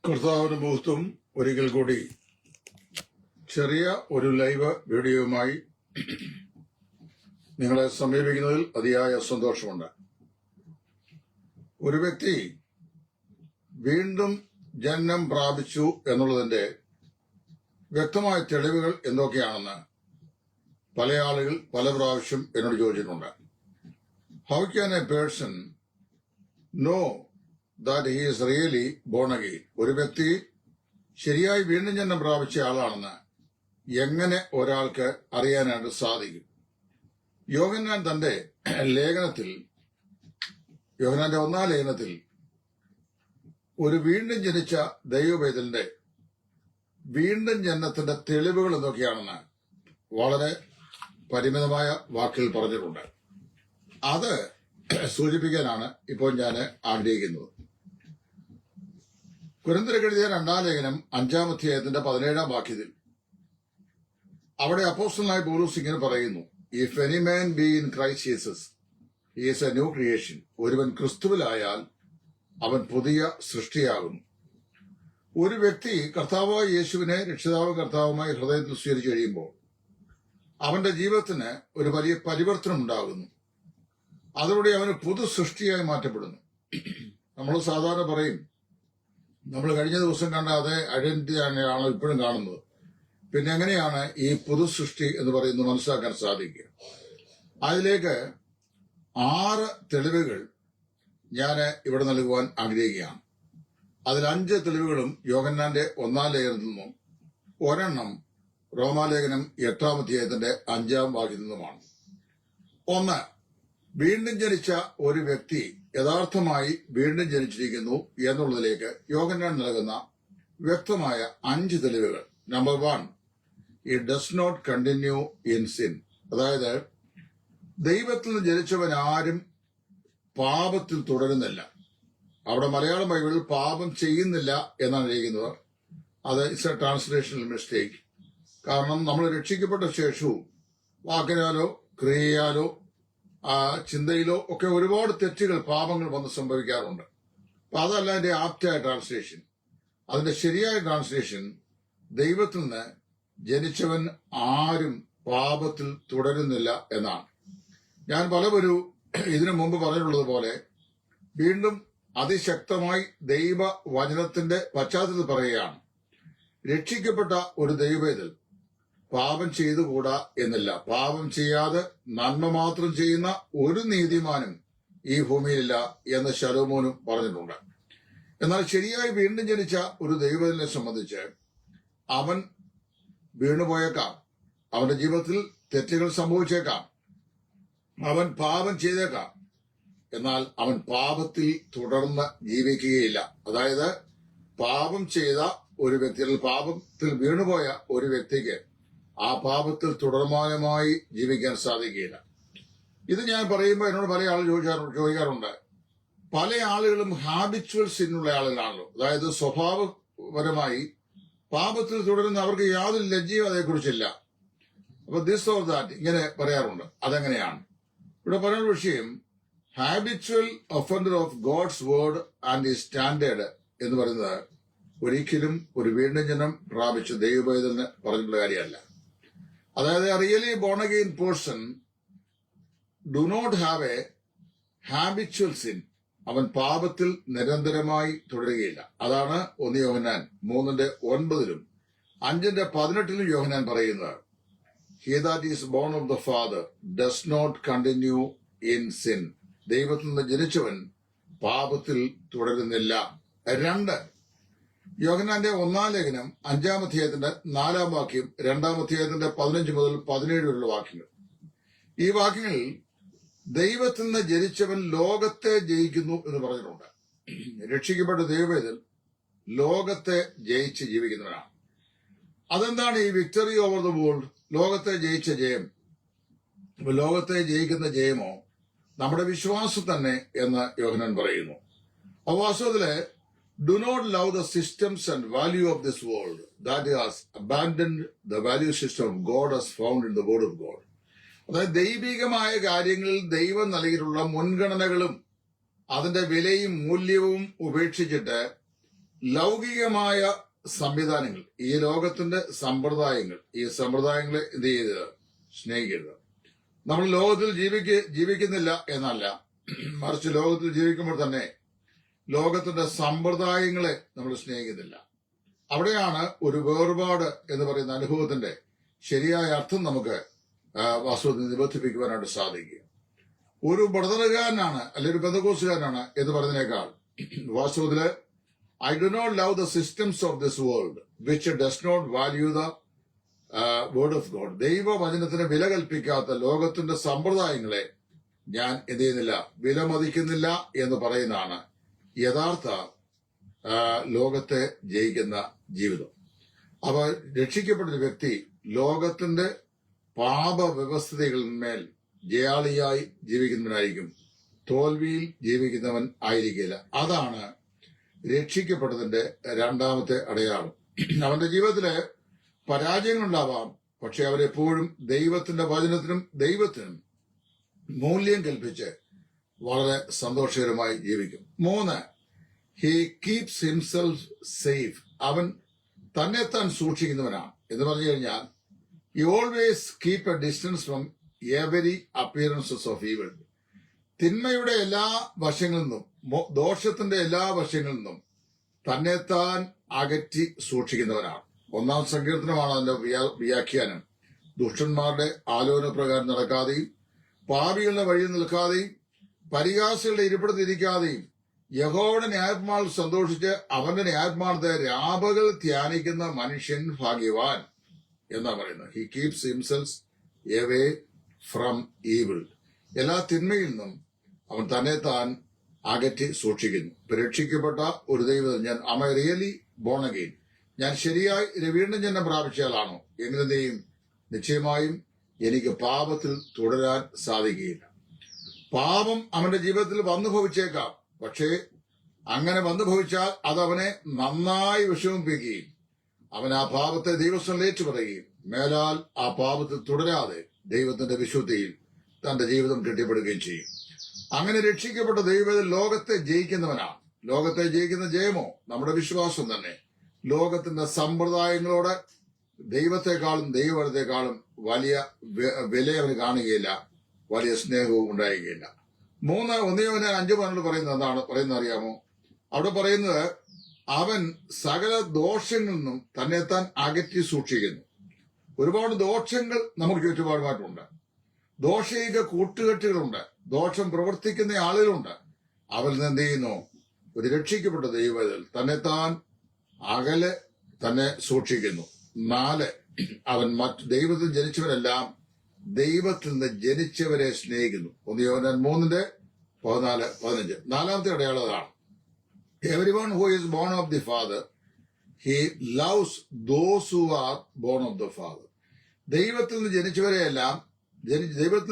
കർത്താവിന് മുഹൂർത്തം ഒരിക്കൽ കൂടി ചെറിയ ഒരു ലൈവ് വീഡിയോയുമായി നിങ്ങളെ സമീപിക്കുന്നതിൽ അതിയായ സന്തോഷമുണ്ട്. ഒരു വ്യക്തി വീണ്ടും ജന്മം പ്രാപിച്ചു എന്നുള്ളതിന്റെ വ്യക്തമായ തെളിവുകൾ എന്തൊക്കെയാണെന്ന് പല ആളുകൾ പല പ്രാവശ്യം എന്നോട് ചോദിച്ചിട്ടുണ്ട്. How can A person know that he is really born again? ഒരു വ്യക്തി ശരിയായി വീണ്ടും ജന്മം പ്രാപിച്ച ആളാണെന്ന് എങ്ങനെ ഒരാൾക്ക് അറിയാനായിട്ട് സാധിക്കും? യോഹന്നാൻ തന്റെ ലേഖനത്തിൽ, യോഹന്നാന്റെ 1-ാം ലേഖനത്തിൽ ഒരു വീണ്ടും ജനിച്ച ദൈവവേദന്റെ വീണ്ടും ജന്മത്തിന്റെ തെളിവുകൾ എന്തൊക്കെയാണെന്ന് വളരെ പരിമിതമായ വാക്കിൽ പറഞ്ഞിട്ടുണ്ട്. അത് സൂചിപ്പിക്കാനാണ് ഇപ്പോൾ ഞാൻ ആഗ്രഹിക്കുന്നത്. കൊരിന്ത്യർക്ക് എഴുതിയ 2-ാം ലേഖനം 5-ാം അധ്യായത്തിന്റെ 17-ാം വാക്യത്തിൽ അവിടെ അപ്പോസ്തലനായ പൗലോസ് ഇങ്ങനെ പറയുന്നു: if any man be in Christ Jesus he is A new creation. ഒരുവൻ ക്രിസ്തുവിലായാൽ അവൻ പുതിയ സൃഷ്ടിയാകുന്നു. ഒരു വ്യക്തി കർത്താവായ യേശുവിനെ രക്ഷിതാവും കർത്താവുമായി ഹൃദയത്തിൽ സ്വീകരിച്ചു കഴിയുമ്പോൾ അവന്റെ ജീവിതത്തിന് ഒരു വലിയ പരിവർത്തനം ഉണ്ടാകുന്നു. അതോടെ അവന് പുതു സൃഷ്ടിയായി മാറ്റപ്പെടുന്നു. നമ്മൾ സാധാരണ പറയും, നമ്മൾ കഴിഞ്ഞ ദിവസം കണ്ട അതേ ഐഡന്റിറ്റി തന്നെയാണ് ഇപ്പോഴും കാണുന്നത്. പിന്നെ എങ്ങനെയാണ് ഈ പുതു സൃഷ്ടി എന്ന് പറയുന്നത് മനസ്സിലാക്കാൻ സാധിക്കുക? അതിലേക്ക് 6 തെളിവുകൾ ഞാൻ ഇവിടെ നൽകുവാൻ ആഗ്രഹിക്കുകയാണ്. അതിൽ 5 തെളിവുകളും യോഹന്നാന്റെ 1-ാം ലേഖനത്തിൽ നിന്നും, ഒരെണ്ണം റോമാലേഖനം 8-ാം അധ്യായത്തിന്റെ 5-ാം വാക്യത്തിൽ നിന്നുമാണ്. 1, വീണ്ടും ജനിച്ച ഒരു വ്യക്തി യഥാർത്ഥമായി വീണ്ടും ജനിച്ചിരിക്കുന്നു എന്നുള്ളതിലേക്ക് യോഹന്നാൻ നൽകുന്ന വ്യക്തമായ 5 തെളിവുകൾ. Number 1, it does not continue in sin. അതായത് ദൈവത്തിൽ നിന്ന് ജനിച്ചവൻ ആരും പാപത്തിൽ തുടരുന്നില്ല. അവിടെ മലയാളം ബൈബിളിൽ പാപം ചെയ്യുന്നില്ല എന്നാണ് എഴുതുന്നത്. അത് ഇറ്റ്സ് എ ട്രാൻസ്ലേഷണൽ മിസ്റ്റേക്ക്. കാരണം നമ്മൾ രക്ഷിക്കപ്പെട്ട ശേഷവും വാക്കിനാലോ ക്രിയയാലോ ചിന്തയിലോ ഒക്കെ ഒരുപാട് തെറ്റുകൾ, പാപങ്ങൾ വന്ന് സംഭവിക്കാറുണ്ട്. അപ്പൊ അതല്ല അതിന്റെ ആപ്റ്റായ ട്രാൻസ്ലേഷൻ. അതിന്റെ ശരിയായ ട്രാൻസ്ലേഷൻ ദൈവത്തിൽ നിന്ന് ജനിച്ചവൻ ആരും പാപത്തിൽ തുടരുന്നില്ല എന്നാണ്. ഞാൻ പലവരും ഇതിനു മുമ്പ് പറഞ്ഞിട്ടുള്ളതുപോലെ വീണ്ടും അതിശക്തമായി ദൈവ വചനത്തിന്റെ പശ്ചാത്തലത്തിൽ പറയുകയാണ്, രക്ഷിക്കപ്പെട്ട ഒരു ദൈവവേദൽ പാപം ചെയ്തുകൂടാ എന്നില്ല. പാപം ചെയ്യാതെ നന്മ മാത്രം ചെയ്യുന്ന ഒരു നീതിമാനും ഈ ഭൂമിയിലില്ല എന്ന് ശലോമോനും പറഞ്ഞിട്ടുണ്ട്. എന്നാൽ ശരിയായി വീണ്ടും ജനിച്ച ഒരു ദൈവവേദനെ സംബന്ധിച്ച് അവൻ വീണുപോയേക്കാം, അവന്റെ ജീവിതത്തിൽ തെറ്റുകൾ സംഭവിച്ചേക്കാം, അവൻ പാപം ചെയ്തേക്കാം. എന്നാൽ അവൻ പാപത്തിൽ തുടർന്ന് ജീവിക്കുകയില്ല. അതായത് പാപം ചെയ്ത ഒരു വ്യക്തി, പാപത്തിൽ വീണുപോയ ഒരു വ്യക്തിക്ക് ആ പാപത്തിൽ തുടർമാനമായി ജീവിക്കാൻ സാധിക്കുകയില്ല. ഇത് ഞാൻ പറയുമ്പോൾ എന്നോട് പല ആളുകൾ ചോദിക്കാറുണ്ട്, പല ആളുകളും ഹാബിച്വൽ സിന്നുള്ള ആളുകളാണല്ലോ. അതായത് സ്വഭാവപരമായി പാപത്തിൽ തുടരുന്ന അവർക്ക് യാതൊരു ലജ്ജയും അതേക്കുറിച്ചില്ല. അപ്പൊ ദിസ് ഓർ ദാറ്റ് ഇങ്ങനെ പറയാറുണ്ട്. അതെങ്ങനെയാണ്? ഇവിടെ പറയുന്ന വിഷയം habitual offender of God's word and ഈ സ്റ്റാൻഡേർഡ് എന്ന് പറയുന്നത് ഒരിക്കലും ഒരു വീണ്ടും ജന്മം പ്രാപിച്ച ദൈവവേദന പറഞ്ഞിട്ടുള്ള കാര്യമല്ല. അതായത് really born again person do not have a habitual sin. അവൻ പാപത്തിൽ നിരന്തരമായി തുടരുകയില്ല. അതാണ് 1 യോഹന്നാൻ 3:9 5:18 യോഹന്നാൻ പറയുന്നത്, he that is born of the father does not continue in sin. ദൈവത്തിൽ നിന്ന് ജനിച്ചവൻ പാപത്തിൽ തുടരുന്നില്ല. 2, യോഹന്നാന്റെ 1-ാം ലേഖനം 5-ാം അധ്യായത്തിന്റെ 4-ാം വാക്യം, 2-ാം അധ്യായത്തിന്റെ 15 മുതൽ 17 വരെയുള്ള വാക്യങ്ങൾ. ഈ വാക്യങ്ങളിൽ ദൈവത്തിൽ നിന്ന് ജനിച്ചവൻ ലോകത്തെ ജയിക്കുന്നു എന്ന് പറഞ്ഞിട്ടുണ്ട്. രക്ഷിക്കപ്പെട്ട ദൈവവേദൻ ലോകത്തെ ജയിച്ച് ജീവിക്കുന്നവനാണ്. അതെന്താണ് ഈ വിക്ടറി ഓവർ ദ വേൾഡ്, ലോകത്തെ ജയിച്ച ജയം? ലോകത്തെ ജയിക്കുന്ന ജയമോ നമ്മുടെ വിശ്വാസം തന്നെ എന്ന് യോഹന്നാൻ പറയുന്നു. ആ വാസ്തവത്തില് do not love the systems and value of this world that has abandoned the value system of God as found in the word of God. അതായത് ദൈവികമായ കാര്യങ്ങളിൽ ദൈവം നൽകിയിട്ടുള്ള മുൻഗണനകളും അതിന്റെ വിലയും മൂല്യവും ഉപേക്ഷിച്ചിട്ട് ലൗകികമായ സംവിധാനങ്ങൾ, ഈ ലോകത്തിന്റെ സമ്പ്രദായങ്ങൾ, ഈ സമ്പ്രദായങ്ങളെ എന്ത് ചെയ്യരുത്? സ്നേഹിക്കരുത്. നമ്മൾ ലോകത്തിൽ ജീവിക്കുന്നില്ല എന്നല്ല, മറിച്ച് ലോകത്തിൽ ജീവിക്കുമ്പോൾ തന്നെ ലോകത്തിന്റെ സമ്പ്രദായങ്ങളെ നമ്മൾ സ്നേഹിക്കുന്നില്ല. അവിടെയാണ് ഒരു വേർപാട് എന്ന് പറയുന്ന അനുഭവത്തിന്റെ ശരിയായ അർത്ഥം നമുക്ക് വാസ്തവത്തിൽ നിബന്ധിപ്പിക്കുവാനായിട്ട് സാധിക്കുക. ഒരു ബ്രദറുകാരനാണ് അല്ലെങ്കിൽ ഒരു ബന്ധകോസുകാരനാണ് എന്ന് പറയുന്നതിനേക്കാൾ വാസ്തവത്തില് I do not love the systems of this world which does not value the word of God. ദൈവവചനത്തിന് വില കൽപ്പിക്കാത്ത ലോകത്തിന്റെ സമ്പ്രദായങ്ങളെ ഞാൻ എന്ത് ചെയ്യുന്നില്ല? വിലമതിക്കുന്നില്ല എന്ന് പറയുന്നതാണ് യഥാർത്ഥ ലോകത്തെ ജയിക്കുന്ന ജീവിതം. അപ്പൊ രക്ഷിക്കപ്പെട്ടൊരു വ്യക്തി ലോകത്തിന്റെ പാപവ്യവസ്ഥകളിന്മേൽ ജയാളിയായി ജീവിക്കുന്നവനായിരിക്കും, തോൽവിയിൽ ജീവിക്കുന്നവൻ ആയിരിക്കില്ല. അതാണ് രക്ഷിക്കപ്പെട്ടതിന്റെ രണ്ടാമത്തെ അടയാളം. അവന്റെ ജീവിതത്തില് പരാജയങ്ങളുണ്ടാവാം, പക്ഷെ അവരെപ്പോഴും ദൈവത്തിന്റെ വചനത്തിനും ദൈവത്തിനും മൂല്യം കൽപ്പിച്ച് വളരെ സന്തോഷകരമായി ജീവിക്കും. 3, ഹി കീപ്സ് ഹിംസെൽഫ് സേഫ്. അവൻ തന്നെത്താൻ സൂക്ഷിക്കുന്നവനാണ് എന്ന് പറഞ്ഞു കഴിഞ്ഞാൽ he always keep a distance from every appearances of evil. തിന്മയുടെ എല്ലാ വശങ്ങളിൽ നിന്നും, ദോഷത്തിന്റെ എല്ലാ വശങ്ങളിൽ നിന്നും തന്നെത്താൻ അകറ്റി സൂക്ഷിക്കുന്നവനാണ്. 1-ാം സങ്കീർത്തനമാണ് അതിന്റെ വ്യാഖ്യാനം. ദുഷ്ടന്മാരുടെ ആലോചന പ്രകാരം നടക്കാതെയും പാപികളുടെ വഴിയിൽ നിൽക്കാതെയും പരിഹാസികളുടെ ഇരിപ്പിടത്തിരിക്കാതെയും യഹോവയുടെ ന്യായപ്രമാണത്തിൽ സന്തോഷിച്ച് അവന്റെ ന്യായപ്രമാണത്തെ രാപകൽ ധ്യാനിക്കുന്ന മനുഷ്യൻ ഭാഗ്യവാൻ എന്നാ പറയുന്നത്. He keeps himself away from evil. എല്ലാ തിന്മയിൽ നിന്നും അവൻ തന്നെ താൻ അകറ്റി സൂക്ഷിക്കുന്നു. രക്ഷിക്കപ്പെട്ട ഒരു ദൈവം, ഞാൻ am I really born again? ഞാൻ ശരിയായി വീണ്ടും ജന്മം പ്രാപിച്ചയാളാണോ? എങ്ങനെയും നിശ്ചയമായും എനിക്ക് പാപത്തിൽ തുടരാൻ സാധിക്കുകയില്ല. പാപം അവന്റെ ജീവിതത്തിൽ വന്നു ഭവിച്ചേക്കാം, പക്ഷേ അങ്ങനെ വന്നു ഭവിച്ചാൽ അത് അവനെ നന്നായി വിഷമിപ്പിക്കുകയും അവൻ ആ പാപത്തെ ദൈവസ്ഥലം ഏറ്റുപറയുകയും മേലാൽ ആ പാപത്തിൽ തുടരാതെ ദൈവത്തിന്റെ വിശുദ്ധിയിൽ തന്റെ ജീവിതം കെട്ടിപ്പടുകയും ചെയ്യും. അങ്ങനെ രക്ഷിക്കപ്പെട്ട ദൈവം ലോകത്തെ ജയിക്കുന്നവനാണ്. ലോകത്തെ ജയിക്കുന്ന ജയമോ നമ്മുടെ വിശ്വാസം തന്നെ. ലോകത്തിന്റെ സമ്പ്രദായങ്ങളോട് ദൈവത്തെക്കാളും ദൈവവചനത്തെക്കാളും വലിയ വില അവന് കാണുകയില്ല, വലിയ സ്നേഹവും ഉണ്ടായിരിക്കുകയില്ല. 3 1 5 പറയുന്നത് എന്താണ് പറയുന്നത് അറിയാമോ? അവിടെ പറയുന്നത് അവൻ സകല ദോഷങ്ങളിൽ നിന്നും തന്നെത്താൻ അകറ്റി സൂക്ഷിക്കുന്നു. ഒരുപാട് ദോഷങ്ങൾ നമുക്ക് ചുറ്റുപാടുമായിട്ടുണ്ട്. ദോഷയിക കൂട്ടുകെട്ടുകളുണ്ട്, ദോഷം പ്രവർത്തിക്കുന്ന ആളുകളുണ്ട്. അവരിൽ നിന്ന് എന്ത് ചെയ്യുന്നു? ഒരു രക്ഷിക്കപ്പെട്ട ദൈവത്തിൽ തന്നെത്താൻ അകലെ തന്നെ സൂക്ഷിക്കുന്നു. 4, അവൻ ദൈവത്തിൽ ജനിച്ചവരെല്ലാം ദൈവത്തിൽ നിന്ന് ജനിച്ചവരെ സ്നേഹിക്കുന്നു. 1 യോഹന്നാൻ 3:14-15. 4-ാമത്തെ അടയാളമാണ് everyone who is born of the Father, he loves those who are born of the Father. ദൈവത്തിൽ നിന്ന് ജനിച്ചവരെല്ലാം ദൈവത്തിൽ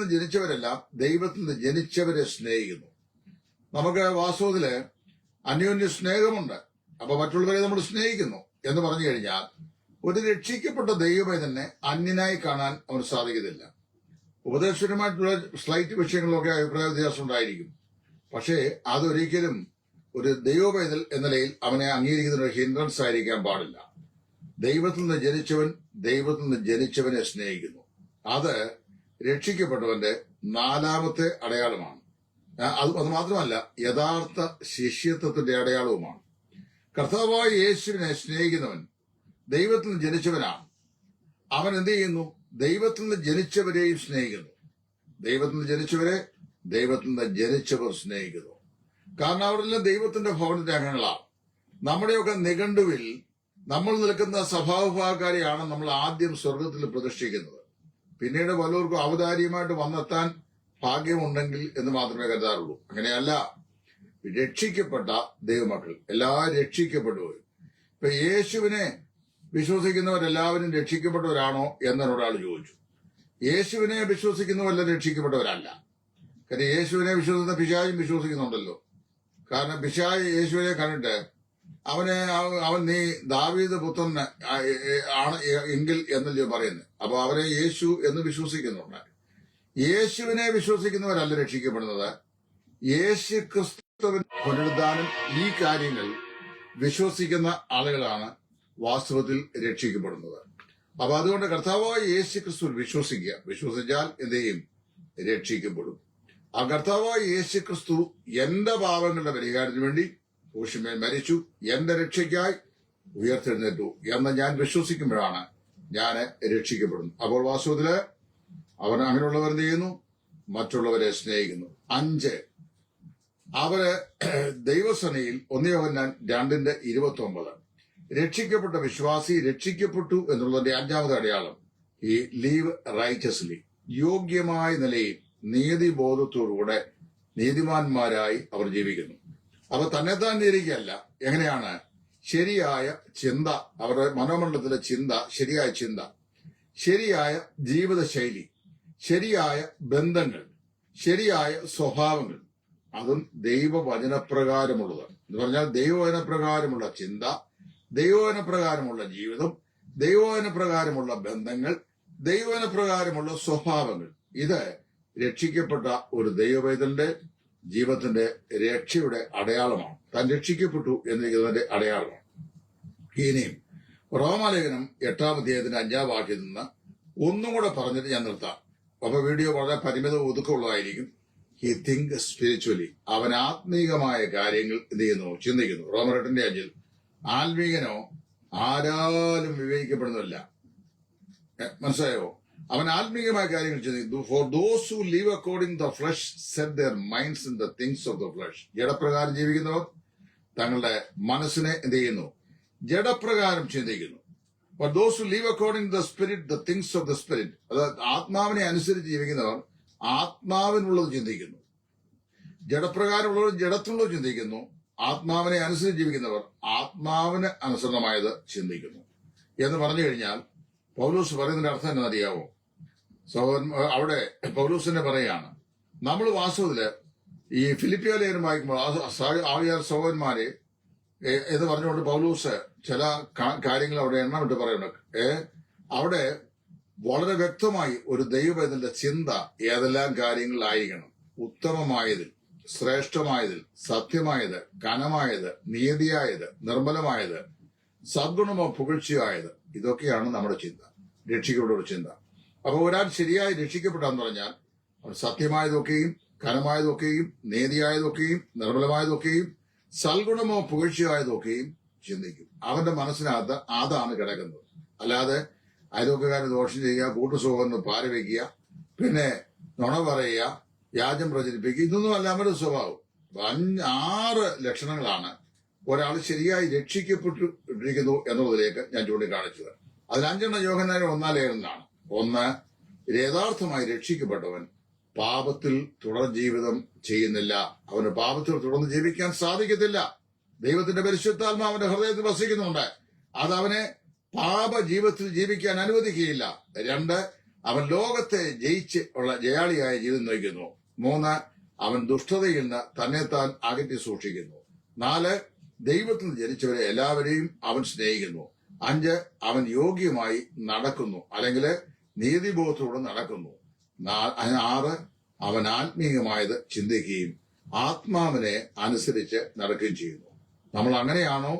നിന്ന് ജനിച്ചവരെ സ്നേഹിക്കുന്നു. നമുക്ക് വാസ്തവത്തില് അന്യോന്യ സ്നേഹമുണ്ട്. അപ്പൊ മറ്റുള്ളവരെ നമ്മൾ സ്നേഹിക്കുന്നു എന്ന് പറഞ്ഞു കഴിഞ്ഞാൽ ഒരു രക്ഷിക്കപ്പെട്ട ദൈവമേ തന്നെ അന്യനായി കാണാൻ അവന് സാധിക്കത്തില്ല. ഉപദേശപരമായിട്ടുള്ള സ്ലൈറ്റ് വിഷയങ്ങളിലൊക്കെ അഭിപ്രായ വ്യത്യാസം ഉണ്ടായിരിക്കും. പക്ഷേ അതൊരിക്കലും ഒരു ദൈവപൈതൽ എന്ന നിലയിൽ അവനെ അംഗീകരിക്കുന്ന ഒരു ഹിൻഡ്രൻസ് ആയിരിക്കാൻ പാടില്ല. ദൈവത്തിൽ നിന്ന് ജനിച്ചവൻ ദൈവത്തിൽ നിന്ന് ജനിച്ചവനെ സ്നേഹിക്കുന്നു. അത് രക്ഷിക്കപ്പെട്ടവന്റെ 4-ാമത്തെ അടയാളമാണ്. അത് മാത്രമല്ല യഥാർത്ഥ ശിഷ്യത്വത്തിന്റെ അടയാളവുമാണ്. കർത്താവായ യേശുവിനെ സ്നേഹിക്കുന്നവൻ ദൈവത്തിൽ നിന്ന് ജനിച്ചവനാണ്. അവൻ എന്ത് ചെയ്യുന്നു? ദൈവത്തിൽ നിന്ന് ജനിച്ചവരെയും സ്നേഹിക്കുന്നു. ദൈവത്തിൽ നിന്ന് ജനിച്ചവരെ ദൈവത്തിൽ നിന്ന് ജനിച്ചവർ സ്നേഹിക്കുന്നു. കാരണം അവരെല്ലാം ദൈവത്തിന്റെ ഭവനത്തിന്റെ അംഗങ്ങളാണ്. നമ്മുടെയൊക്കെ നിഘണ്ടുവിൽ നമ്മൾ നിൽക്കുന്ന സ്വഭാവഭാഗക്കാരെയാണ് നമ്മൾ ആദ്യം സ്വർഗത്തിൽ പ്രതിഷ്ഠിക്കുന്നത്. പിന്നീട് പലർക്കും ഔദാര്യമായിട്ട് വന്നെത്താൻ ഭാഗ്യമുണ്ടെങ്കിൽ എന്ന് മാത്രമേ കരുതാറുള്ളൂ. അങ്ങനെയല്ല. രക്ഷിക്കപ്പെട്ട ദൈവമക്കൾ എല്ലാവരും രക്ഷിക്കപ്പെടുവരും. ഇപ്പൊ യേശുവിനെ വിശ്വസിക്കുന്നവരെല്ലാവരും രക്ഷിക്കപ്പെട്ടവരാണോ എന്നൊരാൾ ചോദിച്ചു. യേശുവിനെ വിശ്വസിക്കുന്നവരെല്ലാം രക്ഷിക്കപ്പെട്ടവരല്ല. കാര്യം യേശുവിനെ വിശ്വസിക്കുന്ന പിശാചും വിശ്വസിക്കുന്നുണ്ടല്ലോ. കാരണം പിശാച് യേശുവിനെ കണ്ടിട്ട് അവൻ നീ ദാവീദ് പുത്രൻ ആണ് എങ്കിൽ എന്നല്ലോ പറയുന്നത്. അപ്പൊ അവരെ യേശു എന്ന് വിശ്വസിക്കുന്നുണ്ട്. യേശുവിനെ വിശ്വസിക്കുന്നവരല്ല രക്ഷിക്കപ്പെടുന്നത്. യേശു ക്രിസ്തുവിൻ പുനരുദ്ധാനം ഈ കാര്യങ്ങൾ വിശ്വസിക്കുന്ന ആളുകളാണ് വാസ്തവത്തിൽ രക്ഷിക്കപ്പെടുന്നത്. അപ്പൊ അതുകൊണ്ട് കർത്താവായ യേശു ക്രിസ്തു വിശ്വസിക്കുക. വിശ്വസിച്ചാൽ എന്ത് ചെയ്യും? രക്ഷിക്കപ്പെടും. ആ കർത്താവായ യേശു ക്രിസ്തു എന്റെ പാപങ്ങളുടെ പരിഹാരത്തിന് വേണ്ടി ക്രൂശിന്മേൽ മരിച്ചു, എന്റെ രക്ഷയ്ക്കായി ഉയർത്തെഴുന്നേറ്റു എന്ന് ഞാൻ വിശ്വസിക്കുമ്പോഴാണ് ഞാൻ രക്ഷിക്കപ്പെടുന്നു. അപ്പോൾ വാസ്തവത്തില് അവൻ അങ്ങനെയുള്ളവർ എന്ത് ചെയ്യുന്നു? മറ്റുള്ളവരെ സ്നേഹിക്കുന്നു. 5, അവര് ദൈവസേനയിൽ 1 യോഹന്നാൻ 2:29 രക്ഷിക്കപ്പെട്ട വിശ്വാസി രക്ഷിക്കപ്പെട്ടു എന്നുള്ളതിന്റെ 5ാമത്തെ അടയാളം ഈ ലീവ് റൈറ്റസ്ലി, യോഗ്യമായ നിലയിൽ നീതിബോധത്തോടുകൂടെ നീതിമാന്മാരായി അവർ ജീവിക്കുന്നു. അപ്പൊ തന്നെത്താൻ നീതിക്കല്ല, എങ്ങനെയാണ്? ശരിയായ ചിന്ത, അവരുടെ മനോമണ്ഡലത്തിലെ ചിന്ത, ശരിയായ ചിന്ത, ശരിയായ ജീവിതശൈലി, ശരിയായ ബന്ധങ്ങൾ, ശരിയായ സ്വഭാവങ്ങൾ, അതും ദൈവവചനപ്രകാരമുള്ളത് എന്ന് പറഞ്ഞാൽ ദൈവവചനപ്രകാരമുള്ള ചിന്ത, ദൈവവചനപ്രകാരമുള്ള ജീവിതം, ദൈവവചനപ്രകാരമുള്ള ബന്ധങ്ങൾ, ദൈവവചനപ്രകാരമുള്ള സ്വഭാവങ്ങൾ. ഇത് രക്ഷിക്കപ്പെട്ട ഒരു ദൈവവേദന്റെ ജീവിതത്തിന്റെ രക്ഷയുടെ അടയാളമാണ്. താൻ രക്ഷിക്കപ്പെട്ടു എന്നിരിക്കുന്നതിന്റെ അടയാളമാണ്. ഇനിയും റോമാലേഖനം 8-ാം അധ്യായത്തിന്റെ 5-ാം വാക്യത്തിൽ നിന്ന് ഒന്നും കൂടെ പറഞ്ഞിട്ട് ഞാൻ നിർത്താം. അപ്പൊ വീഡിയോ വളരെ പരിമിത ഒതുക്കമുള്ളതായിരിക്കും. ഹി തിങ്ക് സ്പിരിച്വലി, അവൻ ആത്മീകമായ കാര്യങ്ങൾ എന്ത് ചെയ്യുന്നു? ചിന്തിക്കുന്നു. റോമർ 8:5 ആത്മീകനോ ആരാലും വിവേചിക്കപ്പെടുന്നില്ല. മനസ്സിലായോ? അവൻ ആത്മീയമായ കാര്യങ്ങൾ ചിന്തിക്കുന്നു. For those who live according the flesh set their minds in the things of the flesh. ജഡപ്രകാരം ജീവിക്കുന്നവർ തങ്ങളുടെ മനസ്സിനെ എന്ത് ചെയ്യുന്നു? ജഡപ്രകാരം ചിന്തിക്കുന്നു. For those who live according the spirit the things of the spirit. അതായത് ആത്മാവിനെ അനുസരിച്ച് ജീവിക്കുന്നവർ ആത്മാവിനുള്ളത് ചിന്തിക്കുന്നു. ജഡപ്രകാരമുള്ളവർ ജഡത്തിനുള്ളത് ചിന്തിക്കുന്നു. ആത്മാവിനെ അനുസരിച്ച് ജീവിക്കുന്നവർ ആത്മാവിന് അനുസൃതമായത് ചിന്തിക്കുന്നു. എന്ന് പറഞ്ഞു കഴിഞ്ഞാൽ പൗലോസ് പറയുന്നതിന്റെ അർത്ഥം എന്നറിയാവോ? അവിടെ പൗലോസിനെ പറയാണ്, നമ്മൾ വാസ്തവത്തില് ഈ ഫിലിപ്പിയ ലേഖനം വായിക്കുമ്പോൾ ആവിയാർ സഹോദരന്മാരെ എന്ന് പറഞ്ഞുകൊണ്ട് പൗലോസ് ചില കാര്യങ്ങൾ അവിടെ എണ്ണമിട്ട് പറയുന്നുണ്ട്. അവിടെ വളരെ വ്യക്തമായി ഒരു ദൈവവേദന്റെ ചിന്ത ഏതെല്ലാം കാര്യങ്ങളിലായിരിക്കണം. ഉത്തമമായതിൽ, ശ്രേഷ്ഠമായതിൽ, സത്യമായത്, കനമായത്, നീതിയായത്, നിർമ്മലമായത്, സദ്ഗുണമോ പുകഴ്ചയായത്, ഇതൊക്കെയാണ് നമ്മുടെ ചിന്ത, രക്ഷിക്കപ്പെട്ട ചിന്ത. അപ്പൊ ഒരാൾ ശരിയായി രക്ഷിക്കപ്പെട്ടാന്ന് പറഞ്ഞാൽ അവൻ സത്യമായതൊക്കെയും കനമായതൊക്കെയും നീതിയായതൊക്കെയും നിർമ്മലമായതൊക്കെയും സൽഗുണമോ പുകഴ്ചയായതൊക്കെയും ചിന്തിക്കും. അവന്റെ മനസ്സിനകത്ത് അതാണ് കിടക്കുന്നത്. അല്ലാതെ അയൽവക്കക്കാരന് ദോഷം ചെയ്യുക, കൂട്ടുസുഖം പാരവയ്ക്കുക, പിന്നെ നുണ പറയുക, വ്യാജം പ്രചരിപ്പിക്കുക, ഇതൊന്നും അല്ല അവരുടെ സ്വഭാവം. 6 ലക്ഷണങ്ങളാണ് ഒരാൾ ശരിയായി രക്ഷിക്കപ്പെട്ടിരിക്കുന്നു എന്നുള്ളതിലേക്ക് ഞാൻ ചൂണ്ടിക്കാണിച്ചത്. അതിൽ 5 യോഹന്നാൻ 1-ാം ലേഖനത്തിലാണ്. 1, യഥാർത്ഥമായി രക്ഷിക്കപ്പെട്ടവൻ പാപത്തിൽ തുടർ ജീവിതം ചെയ്യുന്നില്ല. അവന് പാപത്തിൽ തുടർന്ന് ജീവിക്കാൻ സാധിക്കത്തില്ല. ദൈവത്തിന്റെ പരിശുദ്ധാത്മാ അവന്റെ ഹൃദയത്തിൽ വസിക്കുന്നുണ്ട്. അതവനെ പാപ ജീവിതത്തിൽ ജീവിക്കാൻ അനുവദിക്കുകയില്ല. 2, അവൻ ലോകത്തെ ജയിച്ച് ഉള്ള ജയാളിയായ ജീവിതം നയിക്കുന്നു. 3, അവൻ ദുഷ്ടതയിൽ നിന്ന് തന്നെത്താൻ അകറ്റി സൂക്ഷിക്കുന്നു. 4, ദൈവത്തിൽ നിന്ന് ജനിച്ചവരെ എല്ലാവരെയും അവൻ സ്നേഹിക്കുന്നു. 5, അവൻ യോഗ്യമായി നടക്കുന്നു, അല്ലെങ്കിൽ നീതിബോധത്തോടെ നടക്കുന്നു. 6, അവൻ ആത്മീയമായത് ചിന്തിക്കുകയും ആത്മാവിനെ അനുസരിച്ച് നടക്കുകയും ചെയ്യുന്നു. നമ്മൾ അങ്ങനെയാണോ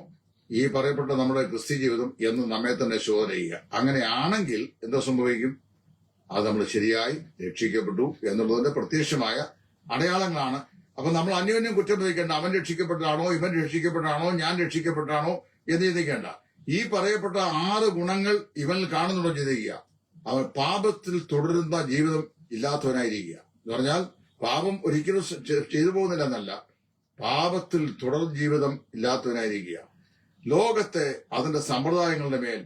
ഈ പറയപ്പെട്ട നമ്മുടെ ക്രിസ്ത്യ ജീവിതം എന്ന് നമ്മെ തന്നെ ശോധന ചെയ്യുക. അങ്ങനെയാണെങ്കിൽ എന്താ സംഭവിക്കും? അത് നമ്മൾ ശരിയായി രക്ഷിക്കപ്പെട്ടു എന്നുള്ളതിന്റെ പ്രത്യക്ഷമായ അടയാളങ്ങളാണ്. അപ്പൊ നമ്മൾ അന്യോന്യം കുറ്റം വിധിക്കേണ്ട. അവൻ രക്ഷിക്കപ്പെട്ടാണോ, ഇവൻ രക്ഷിക്കപ്പെട്ടാണോ, ഞാൻ രക്ഷിക്കപ്പെട്ടാണോ എന്ന് ചിന്തിക്കേണ്ട. ഈ പറയപ്പെട്ട 6 ഗുണങ്ങൾ ഇവനിൽ കാണുന്നുണ്ടോ ചിന്തിക്കുക. അവൻ പാപത്തിൽ തുടരുന്ന ജീവിതം ഇല്ലാത്തവനായിരിക്കുക എന്ന് പറഞ്ഞാൽ പാപം ഒരിക്കലും ചെയ്തു പോകുന്നില്ല എന്നല്ല, പാപത്തിൽ തുടർ ജീവിതം ഇല്ലാത്തവനായിരിക്കുക. ലോകത്തെ അതിന്റെ സമ്പ്രദായങ്ങളുടെ മേൽ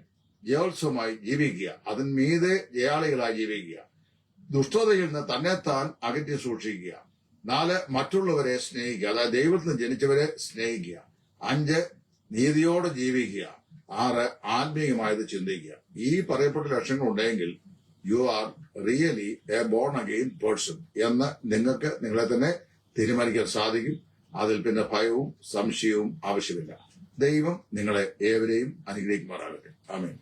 ജയോത്സവമായി ജീവിക്കുക, അതിന് മീതെ ജയാളികളായി ജീവിക്കുക. ദുഷ്ടതയിൽ നിന്ന് തന്നെത്താൻ അകറ്റി സൂക്ഷിക്കുക. 4, മറ്റുള്ളവരെ സ്നേഹിക്കുക, അതായത് ദൈവത്തിൽ നിന്ന് ജനിച്ചവരെ സ്നേഹിക്കുക. 5, നീതിയോടെ ജീവിക്കുക. 6, ആത്മീയമായത് ചിന്തിക്കുക. ഈ പറയപ്പെട്ട ലക്ഷണങ്ങൾ ഉണ്ടെങ്കിൽ you are really a born again person എന്ന് നിങ്ങൾക്ക് നിങ്ങളെ തന്നെ തീരുമാനിക്കാൻ സാധിക്കും. അതിൽ പിന്നെ ഭയവും സംശയവും ആവശ്യമില്ല. ദൈവം നിങ്ങളെ ഏവരെയും അനുഗ്രഹിക്കുമാറാകട്ടെ. ആമേൻ.